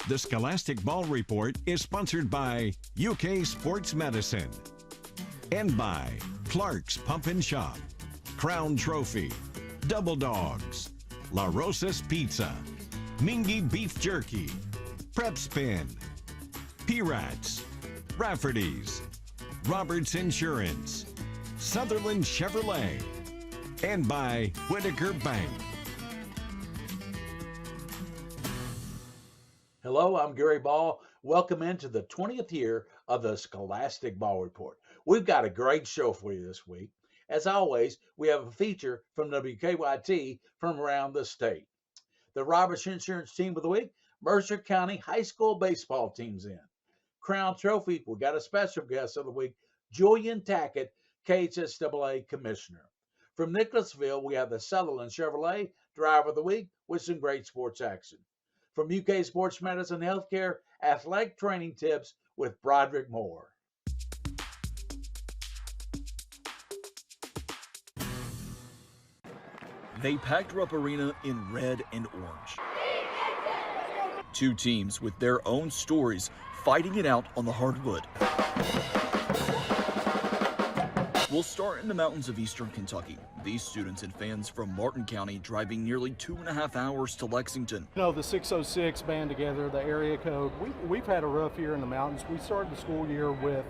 The Scholastic Ball Report is sponsored by UK Sports Medicine and by Clark's Pump and Shop, Crown Trophy, Double Dogs, La Rosa's Pizza, Mingy Beef Jerky, Prep Spin, P-Rats, Rafferty's, Roberts Insurance, Sutherland Chevrolet, and by Whitaker Bank. Hello, I'm Gary Ball. Welcome into the 20th year of the Scholastic Ball Report. We've got a great show for you this week. As always, we have a feature from WKYT from around the state. The Roberts Insurance Team of the Week, Mercer County High School Baseball teams in. Crown Trophy, we got a special guest of the week, Julian Tackett, KHSAA Commissioner. From Nicholasville, we have the Sutherland Chevrolet Driver of the Week with some great sports action. From UK Sports Medicine Healthcare, athletic training tips with Broderick Moore. They packed Rupp Arena in red and orange. Two teams with their own stories fighting it out on the hardwood. We'll start in the mountains of eastern Kentucky. These students and fans from Martin County driving nearly 2.5 hours to Lexington. You know, the 606 band together, the area code, we've had a rough year in the mountains. We started the school year with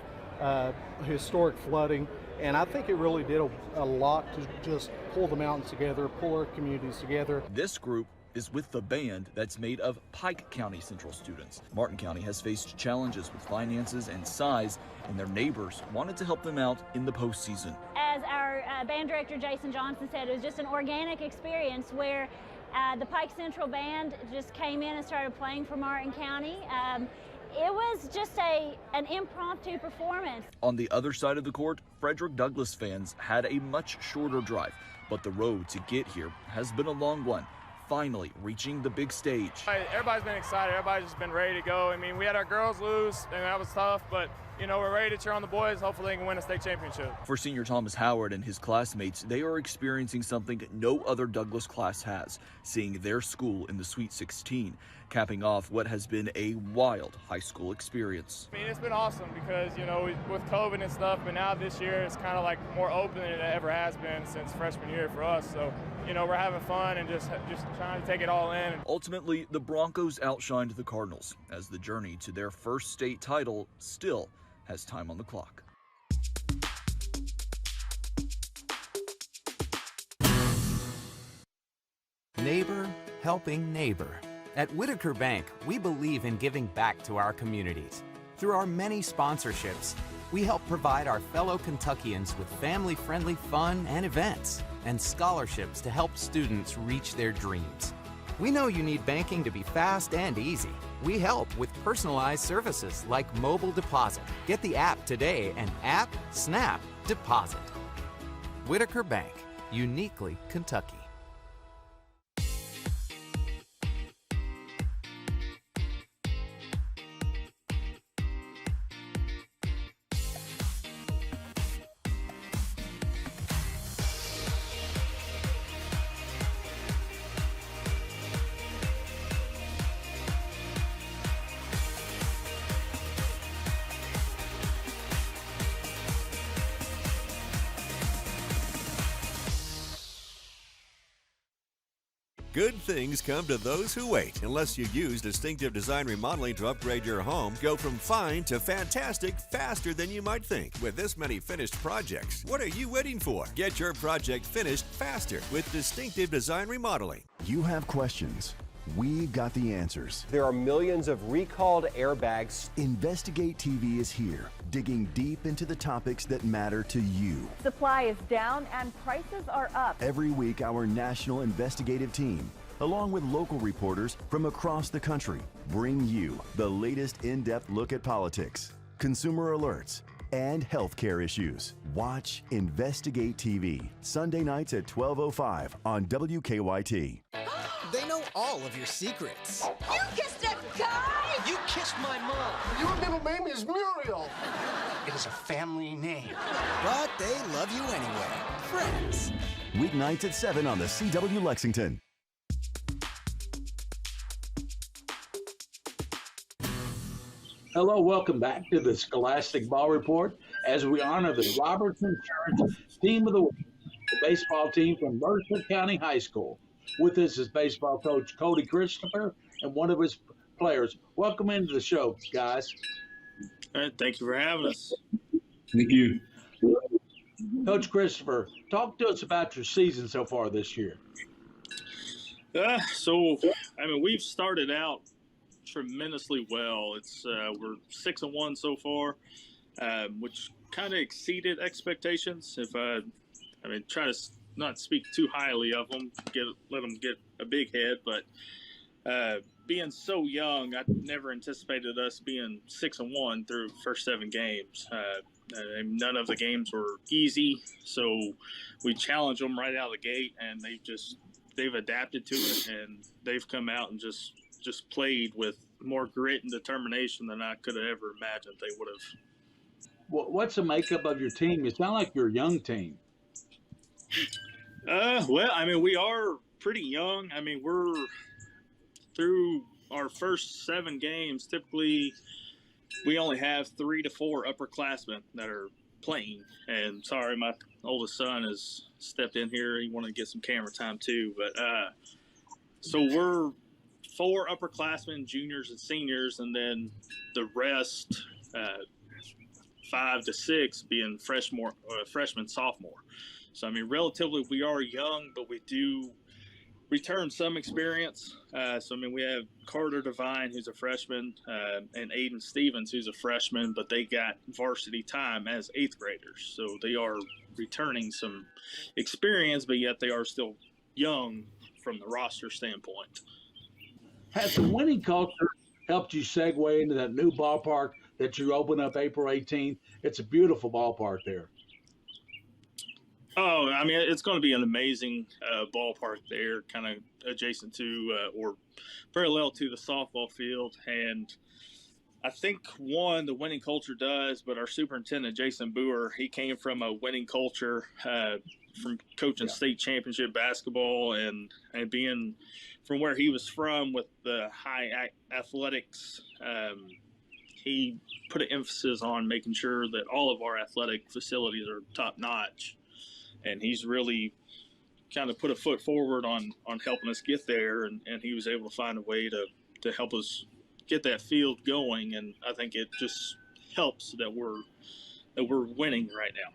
historic flooding, and I think it really did a lot to just pull the mountains together, pull our communities together. This group is with the band that's made of Pike County Central students. Martin County has faced challenges with finances and size, and their neighbors wanted to help them out in the postseason. As our band director Jason Johnson said, it was just an organic experience where the Pike Central band just came in and started playing for Martin County. It was just an impromptu performance. On the other side of the court, Frederick Douglass fans had a much shorter drive, but the road to get here has been a long one. Finally reaching the big stage. Everybody's been excited. Everybody's just been ready to go. I mean, we had our girls lose, and that was tough, but you know, we're ready to cheer on the boys. Hopefully they can win a state championship. For senior Thomas Howard and his classmates, they are experiencing something no other Douglass class has, seeing their school in the Sweet 16, capping off what has been a wild high school experience. I mean, it's been awesome because, you know, with COVID and stuff, but now this year it's kind of like more open than it ever has been since freshman year for us. So, you know, we're having fun and just trying to take it all in. Ultimately, the Broncos outshined the Cardinals as the journey to their first state title still has time on the clock. Neighbor helping neighbor. At Whitaker Bank, we believe in giving back to our communities. Through our many sponsorships, we help provide our fellow Kentuckians with family-friendly fun and events, and scholarships to help students reach their dreams. We know you need banking to be fast and easy. We help with personalized services like mobile deposit. Get the app today and app, snap, deposit. Whitaker Bank, uniquely Kentucky. Good things come to those who wait. Unless you use Distinctive Design Remodeling to upgrade your home, go from fine to fantastic faster than you might think. With this many finished projects, what are you waiting for? Get your project finished faster with Distinctive Design Remodeling. You have questions. We got the answers. There are millions of recalled airbags. Investigate TV is here, digging deep into the topics that matter to you. Supply is down and prices are up. Every week, our national investigative team, along with local reporters from across the country, bring you the latest in-depth look at politics, consumer alerts, and healthcare issues. Watch Investigate TV, Sunday nights at 12:05 on WKYT. They know all of your secrets. You kissed that guy! You kissed my mom. Your middle name is Muriel. It is a family name. But they love you anyway. Friends. Weeknights at 7 on the CW Lexington. Hello, welcome back to the Scholastic Ball Report as we honor the Robertson Church Team of the Week, the baseball team from Mercer County High School. With us is baseball coach Cody Christopher and one of his players. Welcome into the show, guys. All right, thank you for having us. Thank you. Coach Christopher, talk to us about your season so far this year. We've started out tremendously well. We're 6-1 so far, which kind of exceeded expectations. If try to not speak too highly of them, let them get a big head, but being so young, I never anticipated us being 6-1 through the first 7 games. None of the games were easy, so we challenged them right out of the gate, and they've adapted to it, and they've come out and just played with more grit and determination than I could have ever imagined they would have. What's the makeup of your team? You sound like you're a young team. We are pretty young. We're through our first 7 games. Typically, we only have 3 to 4 upperclassmen that are playing. And sorry, my oldest son has stepped in here. He wanted to get some camera time too. But so we're 4 upperclassmen, juniors and seniors, and then the rest, 5 to 6, being freshman, sophomore. So relatively we are young, but we do return some experience. We have Carter Devine, who's a freshman, and Aiden Stevens, who's a freshman, but they got varsity time as 8th graders. So they are returning some experience, but yet they are still young from the roster standpoint. Has the winning culture helped you segue into that new ballpark that you open up April 18th? It's a beautiful ballpark there. Oh, it's going to be an amazing ballpark there, kind of adjacent to or parallel to the softball field. And I think, the winning culture does, but our superintendent, Jason Boer, he came from a winning culture from coaching state championship basketball and being from where he was from with the high athletics. He put an emphasis on making sure that all of our athletic facilities are top notch. And he's really kind of put a foot forward on helping us get there, and he was able to find a way to help us get that field going. And I think it just helps that we're winning right now.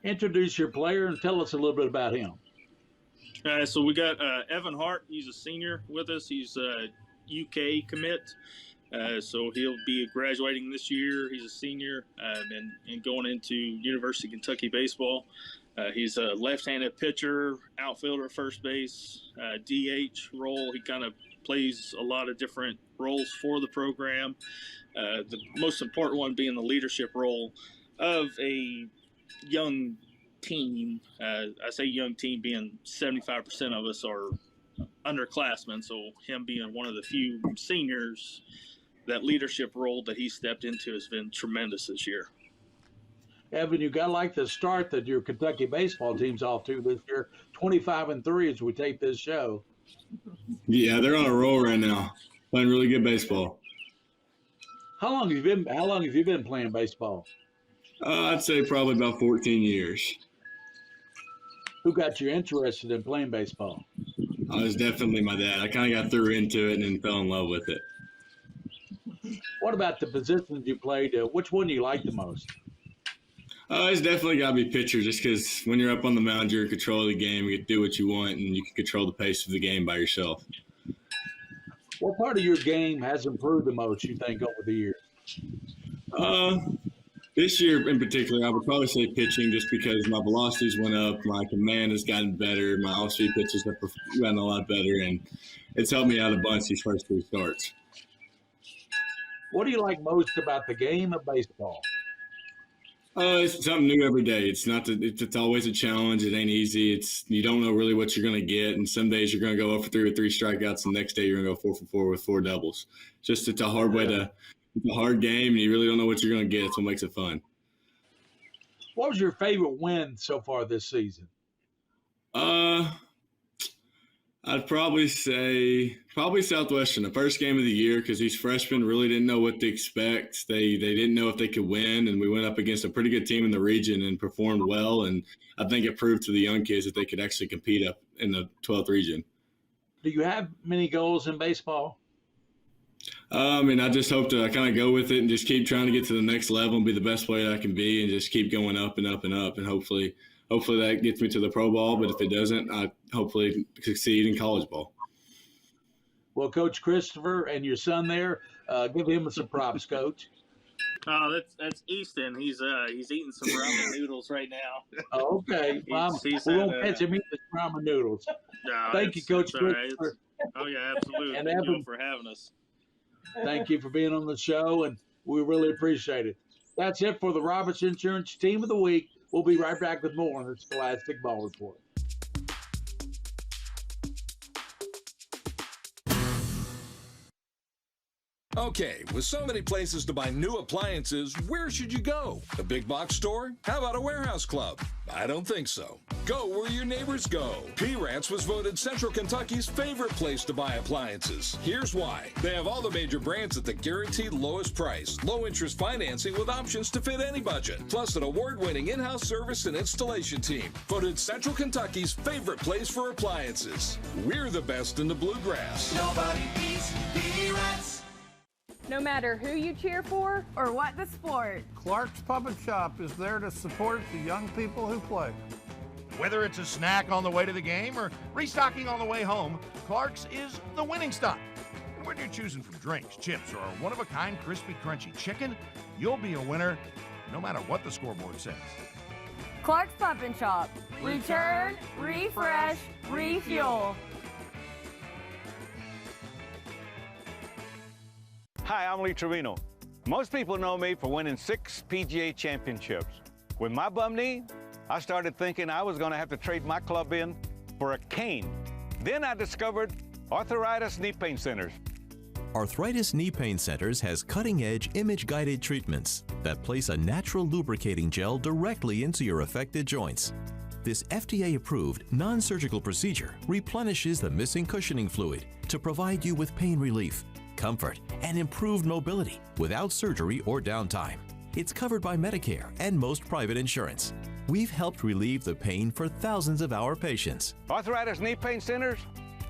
Introduce your player and tell us a little bit about him. So we got Evan Hart. He's a senior with us. He's a UK commit. So he'll be graduating this year. He's a senior and going into University of Kentucky baseball. He's a left-handed pitcher, outfielder, first base, DH role. He kind of plays a lot of different roles for the program. The most important one being the leadership role of a young team. I say young team being 75% of us are underclassmen. So him being one of the few seniors, that leadership role that he stepped into has been tremendous this year. Evan, you got to like the start that your Kentucky baseball team's off to this year, 25-3 as we tape this show. Yeah, they're on a roll right now, playing really good baseball. How long have you been playing baseball? I'd say probably about 14 years. Who got you interested in playing baseball? It was definitely my dad. I kind of got through into it and then fell in love with it. What about the positions you played? Which one do you like the most? It's definitely got to be pitcher, just because when you're up on the mound, you're in control of the game. You can do what you want, and you can control the pace of the game by yourself. What part of your game has improved the most, you think, over the years? This year in particular, I would probably say pitching, just because my velocities went up, my command has gotten better, my off-speed pitches have gotten a lot better, and it's helped me out a bunch these first 3 starts. What do you like most about the game of baseball? It's something new every day. It's always a challenge. It ain't easy. You don't know really what you're going to get. And some days you're going to go 0 for 3 with 3 strikeouts. And the next day you're going to go 4 for 4 with 4 doubles. It's a hard it's a hard game, and you really don't know what you're going to get. It's what makes it fun. What was your favorite win so far this season? I I'd probably say Southwestern, the first game of the year, because these freshmen really didn't know what to expect. They didn't know if they could win, and we went up against a pretty good team in the region and performed well. And I think it proved to the young kids that they could actually compete up in the 12th region. Do you have many goals in baseball? I just hope to kind of go with it and just keep trying to get to the next level and be the best player I can be, and just keep going up and up and up, and hopefully that gets me to the pro ball. But if it doesn't, I hopefully succeed in college ball. Well, Coach Christopher and your son there, give him some props, Coach. Oh, that's Easton. He's eating some ramen noodles right now. Oh, okay. Well, we won't catch him eating ramen noodles. No, Thank you, Coach Christopher. Christopher. Oh, yeah, absolutely. And Thank you Evan, for having us. thank you for being on the show, and we really appreciate it. That's it for the Roberts Insurance Team of the Week. We'll be right back with more on the Scholastic Ball Report. Okay, with so many places to buy new appliances, where should you go? A big box store? How about a warehouse club? I don't think so. Go where your neighbors go. P-Rats was voted Central Kentucky's favorite place to buy appliances. Here's why. They have all the major brands at the guaranteed lowest price, low interest financing with options to fit any budget, plus an award-winning in-house service and installation team. Voted Central Kentucky's favorite place for appliances. We're the best in the bluegrass. Nobody beats P-Rats. No matter who you cheer for or what the sport, Clark's Puppet Shop is there to support the young people who play. Whether it's a snack on the way to the game or restocking on the way home, Clark's is the winning stop. And when you're choosing from drinks, chips, or a one-of-a-kind crispy, crunchy chicken, you'll be a winner no matter what the scoreboard says. Clark's Puppet Shop. Return, refresh, refuel. Hi, I'm Lee Trevino. Most people know me for winning 6 PGA championships. With my bum knee, I started thinking I was going to have to trade my club in for a cane. Then I discovered Arthritis Knee Pain Centers. Arthritis Knee Pain Centers has cutting-edge image-guided treatments that place a natural lubricating gel directly into your affected joints. This FDA-approved, non-surgical procedure replenishes the missing cushioning fluid to provide you with pain relief, comfort, and improved mobility without surgery or downtime. It's covered by Medicare and most private insurance. We've helped relieve the pain for thousands of our patients. Arthritis Knee Pain Centers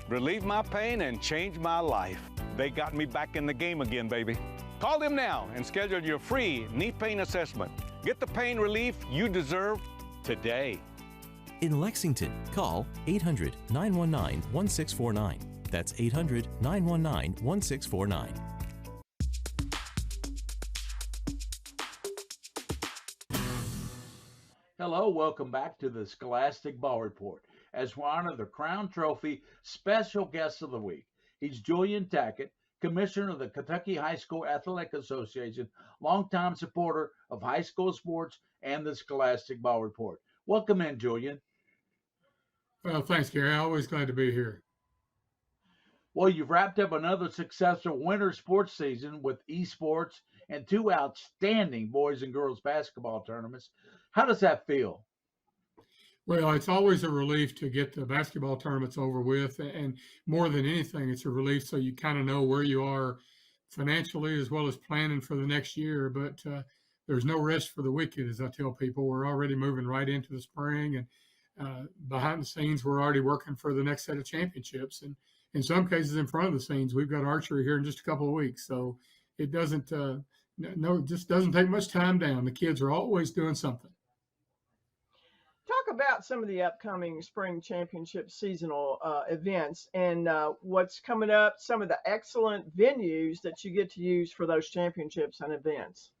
relieved my pain and changed my life. They got me back in the game again, baby. Call them now and schedule your free knee pain assessment. Get the pain relief you deserve today. In Lexington, call 800-919-1649. That's 800-919-1649. Hello, welcome back to the Scholastic Ball Report as we honor the Crown Trophy Special Guest of the Week. He's Julian Tackett, Commissioner of the Kentucky High School Athletic Association, longtime supporter of high school sports and the Scholastic Ball Report. Welcome in, Julian. Well, thanks, Gary. I'm always glad to be here. Well, you've wrapped up another successful winter sports season with esports and 2 outstanding boys and girls basketball tournaments. How does that feel? Well, it's always a relief to get the basketball tournaments over with. And more than anything, it's a relief so you kind of know where you are financially as well as planning for the next year. But there's no rest for the wicked, as I tell people. We're already moving right into the spring. And behind the scenes, we're already working for the next set of championships. And in some cases, in front of the scenes, we've got archery here in just a couple of weeks. So it doesn't, it just doesn't take much time down. The kids are always doing something. Talk about some of the upcoming spring championship seasonal events and what's coming up, some of the excellent venues that you get to use for those championships and events.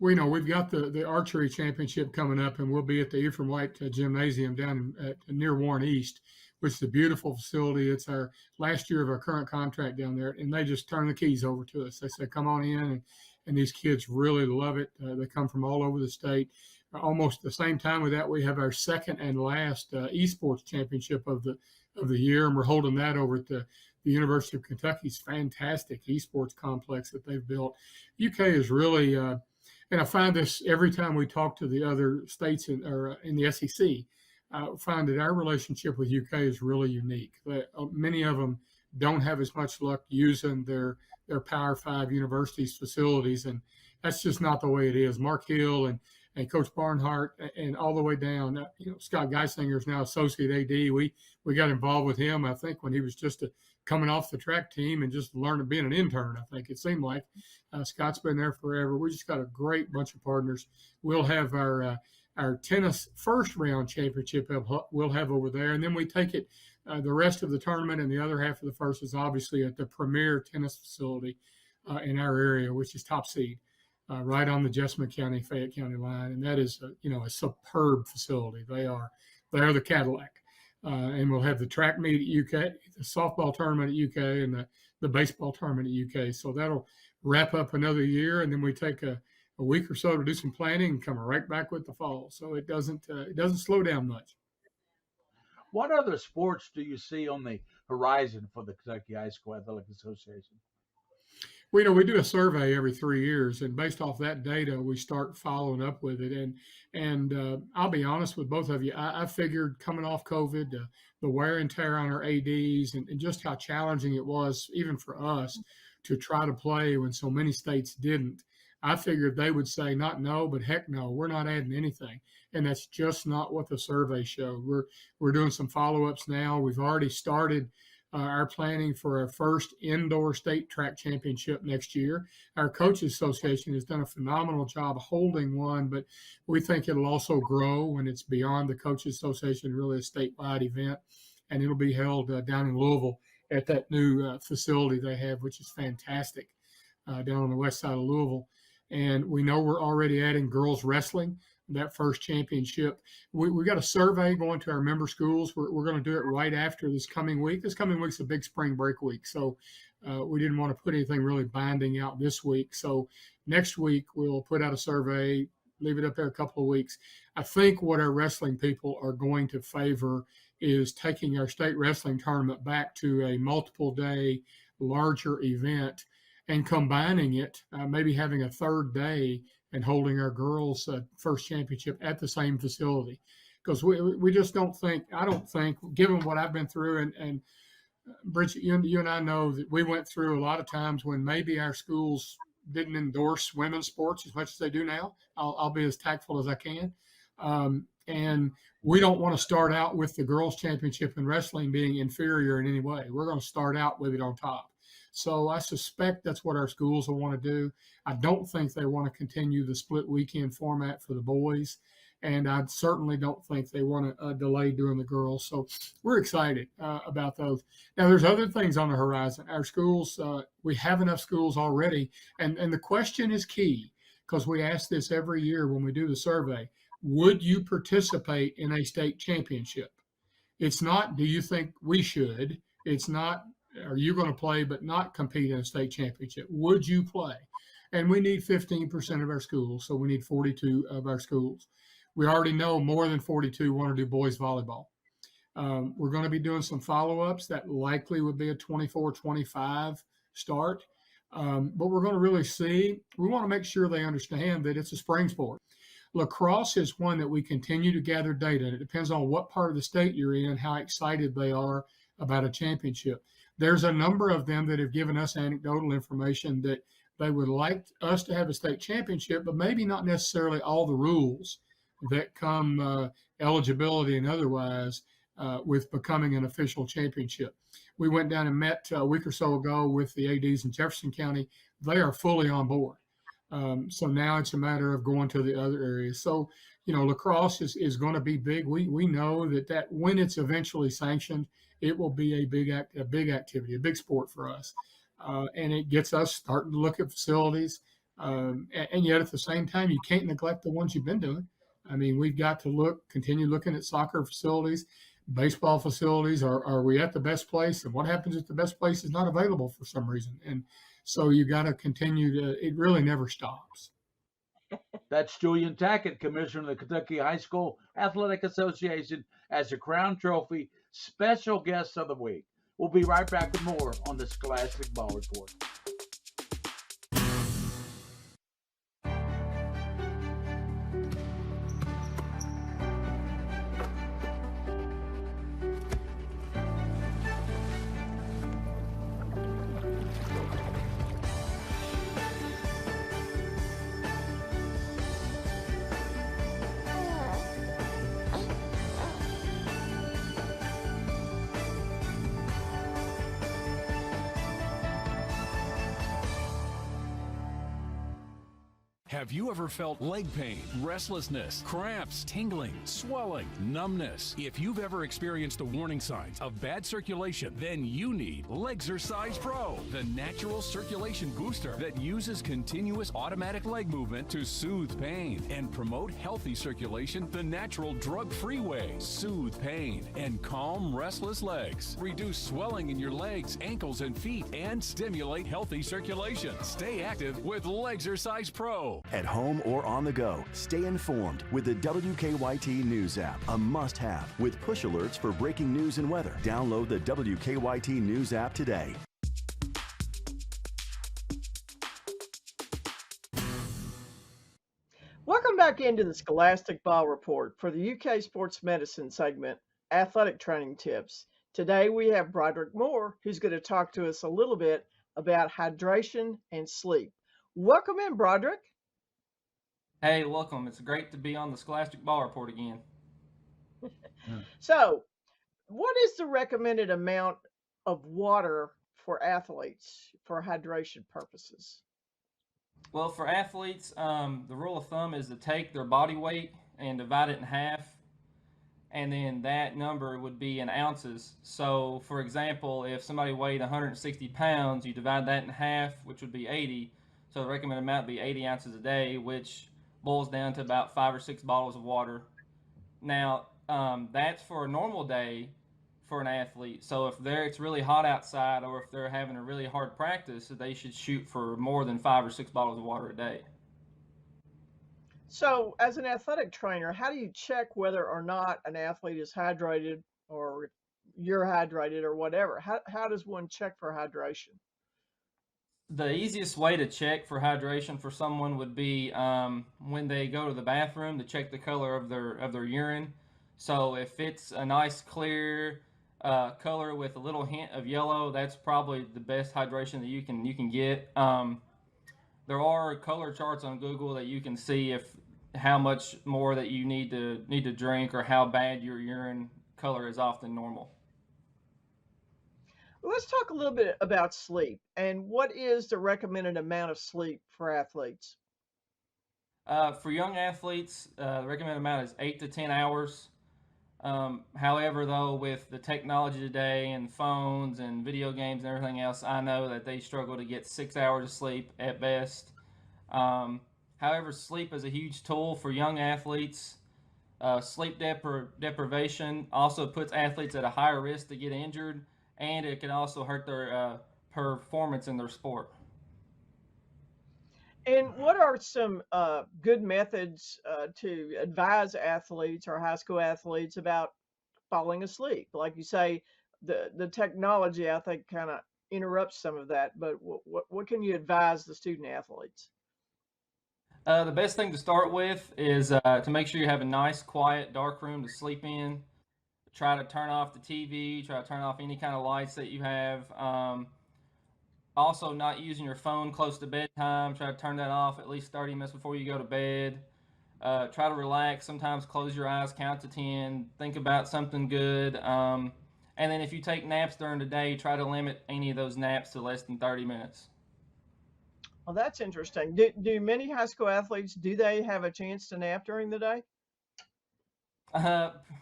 Well, we've got the archery championship coming up, and we'll be at the Ephraim White Gymnasium down near Warren East, which is a beautiful facility. It's our last year of our current contract down there, and they just turn the keys over to us. They say, come on in, and these kids really love it. They come from all over the state. Almost the same time with that, we have our second and last esports championship of the year, and we're holding that over at the University of Kentucky's fantastic esports complex that they've built. UK is really, and I find this every time we talk to the other states in the SEC, I find that our relationship with UK is really unique. Many of them don't have as much luck using their Power 5 universities facilities, and that's just not the way it is. Mark Hill and Coach Barnhart and all the way down, Scott Geisinger is now associate AD. We got involved with him, I think, when he was just coming off the track team and just learning being an intern, I think it seemed like. Scott's been there forever. We just got a great bunch of partners. We'll have our tennis first round championship we'll have over there, and then we take it the rest of the tournament, and the other half of the first is obviously at the premier tennis facility in our area, which is Top Seed, right on the Jessamine County, Fayette County line, and that is a superb facility. They are the Cadillac, and we'll have the track meet at UK, the softball tournament at UK, and the baseball tournament at UK. So that'll wrap up another year, and then we take a week or so to do some planning and come right back with the fall. So it doesn't slow down much. What other sports do you see on the horizon for the Kentucky High School Athletic Association? Well, we do a survey every 3 years, and based off that data, we start following up with it. And I'll be honest with both of you, I figured coming off COVID, the wear and tear on our ADs, and just how challenging it was, even for us, to try to play when so many states didn't. I figured they would say not no, but heck no, we're not adding anything. And that's just not what the survey showed. We're doing some follow-ups now. We've already started our planning for our first indoor state track championship next year. Our Coaches Association has done a phenomenal job holding one, but we think it'll also grow when it's beyond the Coaches Association, really a statewide event. And it'll be held down in Louisville at that new facility they have, which is fantastic, down on the west side of Louisville. And we know we're already adding girls wrestling, that first championship. We got a survey going to our member schools. We're going to do it right after this coming week. This coming week's a big spring break week, so we didn't want to put anything really binding out this week. So next week we'll put out a survey, leave it up there a couple of weeks. I think what our wrestling people are going to favor is taking our state wrestling tournament back to a multiple-day, larger event and combining it, maybe having a third day and holding our girls' first championship at the same facility. Because we just don't think, given what I've been through, and Bridget, you and I know that we went through a lot of times when maybe our schools didn't endorse women's sports as much as they do now. I'll be as tactful as I can. And we don't want to start out with the girls' championship in wrestling being inferior in any way. We're going to start out with it on top. So I suspect that's what our schools will want to do. I don't think they want to continue the split weekend format for the boys, and I certainly don't think they want to delay doing the girls. So we're excited about those. Now, there's other things on the horizon. Our schools, we have enough schools already, and the question is key, because we ask this every year when we do the survey. Would you participate in a state championship? It's not, do you think we should? It's not, are you going to play but not compete in a state championship? Would you play? And we need 15% of our schools, so we need 42 of our schools. We already know more than 42 want to do boys volleyball. We're going to be doing some follow-ups. That likely would be a 24-25 start. But we're going to really see, we want to make sure they understand that it's a spring sport. Lacrosse is one that we continue to gather data. It depends on what part of the state you're in, how excited they are about a championship. There's a number of them that have given us anecdotal information that they would like us to have a state championship, but maybe not necessarily all the rules that come eligibility and otherwise with becoming an official championship. We went down and met a week or so ago with the ADs in Jefferson County. They are fully on board. So now it's a matter of going to the other areas. So, lacrosse is going to be big. We know that when it's eventually sanctioned, it will be a big activity, a big sport for us. And it gets us starting to look at facilities. And yet at the same time, you can't neglect the ones you've been doing. I mean, we've got to continue looking at soccer facilities, baseball facilities. Are we at the best place? And what happens if the best place is not available for some reason? And so you got to continue it really never stops. That's Julian Tackett, Commissioner of the Kentucky High School Athletic Association, as the Crown Trophy Special Guest of the Week. We'll be right back with more on the Scholastic Ball Report. Have you ever felt leg pain, restlessness, cramps, tingling, swelling, numbness? If you've ever experienced the warning signs of bad circulation, then you need Legzercise Pro, the natural circulation booster that uses continuous automatic leg movement to soothe pain and promote healthy circulation the natural drug-free way. Soothe pain and calm restless legs. Reduce swelling in your legs, ankles, and feet, and stimulate healthy circulation. Stay active with Legzercise Pro. At home or on the go, stay informed with the WKYT News app, a must-have with push alerts for breaking news and weather. Download the WKYT News app today. Welcome back into the Scholastic Ball Report for the UK Sports Medicine segment, Athletic Training Tips. Today we have Broderick Moore, who's going to talk to us a little bit about hydration and sleep. Welcome in, Broderick. Hey, welcome. It's great to be on the Scholastic Ball Report again. So, what is the recommended amount of water for athletes for hydration purposes? Well, for athletes, the rule of thumb is to take their body weight and divide it in half, and then that number would be in ounces. So, for example, if somebody weighed 160 pounds, you divide that in half, which would be 80. So the recommended amount would be 80 ounces a day, which boils down to about 5 or 6 bottles of water. Now, that's for a normal day for an athlete. So if it's really hot outside, or if they're having a really hard practice, they should shoot for more than 5 or 6 bottles of water a day. So as an athletic trainer, how do you check whether or not an athlete is hydrated, or you're hydrated, or whatever? How does one check for hydration? The easiest way to check for hydration for someone would be when they go to the bathroom, to check the color of their urine. So if it's a nice clear color with a little hint of yellow, that's probably the best hydration that you can get. There are color charts on Google that you can see how much more that you need to drink, or how bad your urine color is off than normal. Let's talk a little bit about sleep, and what is the recommended amount of sleep for athletes? For young athletes, the recommended amount is 8 to 10 hours. However, though, with the technology today and phones and video games and everything else, I know that they struggle to get 6 hours of sleep at best. However, sleep is a huge tool for young athletes. Sleep deprivation also puts athletes at a higher risk to get injured, and it can also hurt their performance in their sport. And what are some good methods to advise athletes or high school athletes about falling asleep? Like you say, the technology, I think, kind of interrupts some of that, but what can you advise the student athletes? The best thing to start with is to make sure you have a nice, quiet, dark room to sleep in. Try to turn off the TV, try to turn off any kind of lights that you have. Also, not using your phone close to bedtime. Try to turn that off at least 30 minutes before you go to bed. Try to relax. Sometimes close your eyes, count to 10, think about something good. And then if you take naps during the day, try to limit any of those naps to less than 30 minutes. Well, that's interesting. Do many high school athletes, do they have a chance to nap during the day?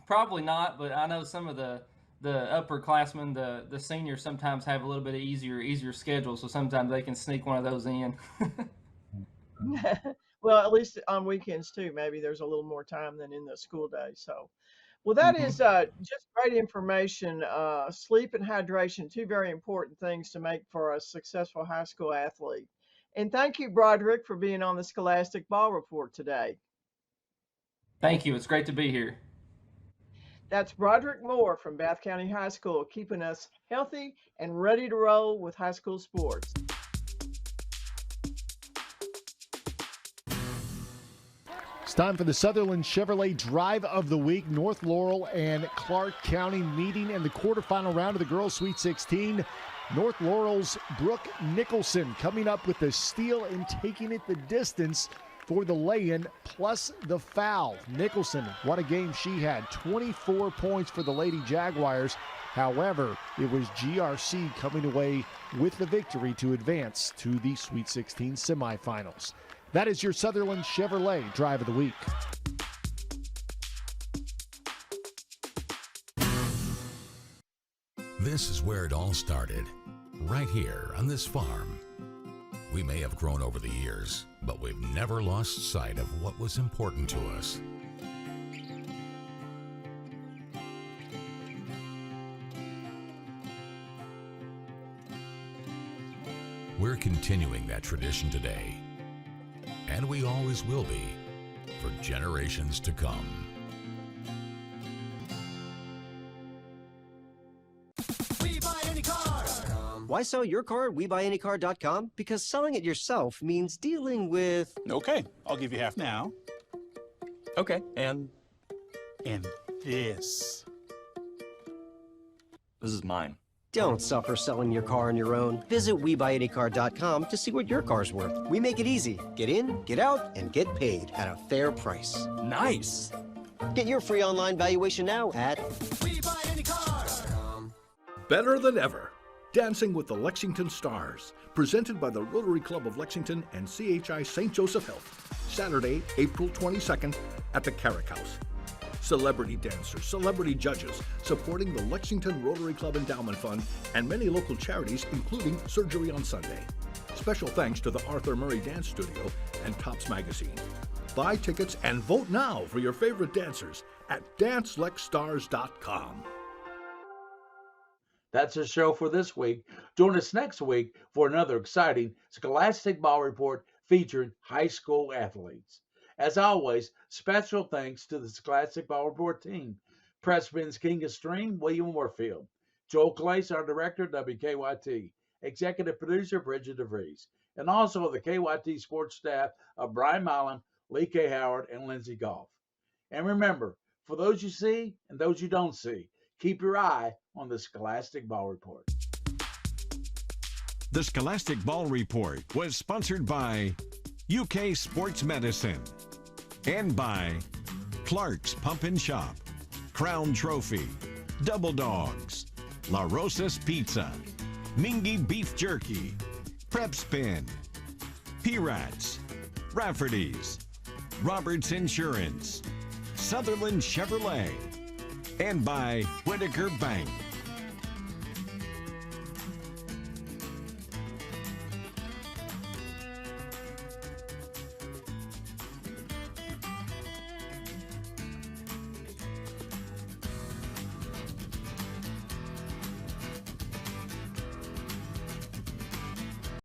Probably not, but I know some of the upperclassmen, the seniors, sometimes have a little bit of easier schedule, so sometimes they can sneak one of those in. Well, at least on weekends too. Maybe there's a little more time than in the school day. So, well, that is just great information. Sleep and hydration, two very important things to make for a successful high school athlete. And thank you, Broderick, for being on the Scholastic Ball Report today. Thank you. It's great to be here. That's Broderick Moore from Bath County High School, keeping us healthy and ready to roll with high school sports. It's time for the Sutherland Chevrolet Drive of the Week. North Laurel and Clark County meeting in the quarterfinal round of the Girls Sweet 16. North Laurel's Brooke Nicholson coming up with the steal and taking it the distance for the lay-in plus the foul. Nicholson, what a game she had. 24 points for the Lady Jaguars. However, it was GRC coming away with the victory to advance to the Sweet 16 semifinals. That is your Sutherland Chevrolet Drive of the Week. This is where it all started, right here on this farm. We may have grown over the years, but we've never lost sight of what was important to us. We're continuing that tradition today, and we always will be for generations to come. Why sell your car at WeBuyAnyCar.com? Because selling it yourself means dealing with... Okay, I'll give you half now. Okay, and this. This is mine. Don't suffer selling your car on your own. Visit WeBuyAnyCar.com to see what your car's worth. We make it easy. Get in, get out, and get paid at a fair price. Nice. Get your free online valuation now at WeBuyAnyCar.com. Better than ever. Dancing with the Lexington Stars, presented by the Rotary Club of Lexington and CHI St. Joseph Health, Saturday, April 22nd at the Carrick House. Celebrity dancers, celebrity judges, supporting the Lexington Rotary Club Endowment Fund and many local charities, including Surgery on Sunday. Special thanks to the Arthur Murray Dance Studio and Tops Magazine. Buy tickets and vote now for your favorite dancers at dancelexstars.com. That's our show for this week. Join us next week for another exciting Scholastic Ball Report featuring high school athletes. As always, special thanks to the Scholastic Ball Report team. Press Ben's King of Stream, William Warfield. Joel Clace, our director, WKYT. Executive producer, Bridget DeVries. And also the KYT sports staff of Brian Milam, Lee K. Howard, and Lindsey Goff. And remember, for those you see and those you don't see, keep your eye on the Scholastic Ball Report. The Scholastic Ball Report was sponsored by UK Sports Medicine and by Clark's Pump and Shop, Crown Trophy, Double Dogs, La Rosa's Pizza, Mingy Beef Jerky, Prep Spin, P-Rats, Rafferty's, Roberts Insurance, Sutherland Chevrolet, and by Whitaker Bank.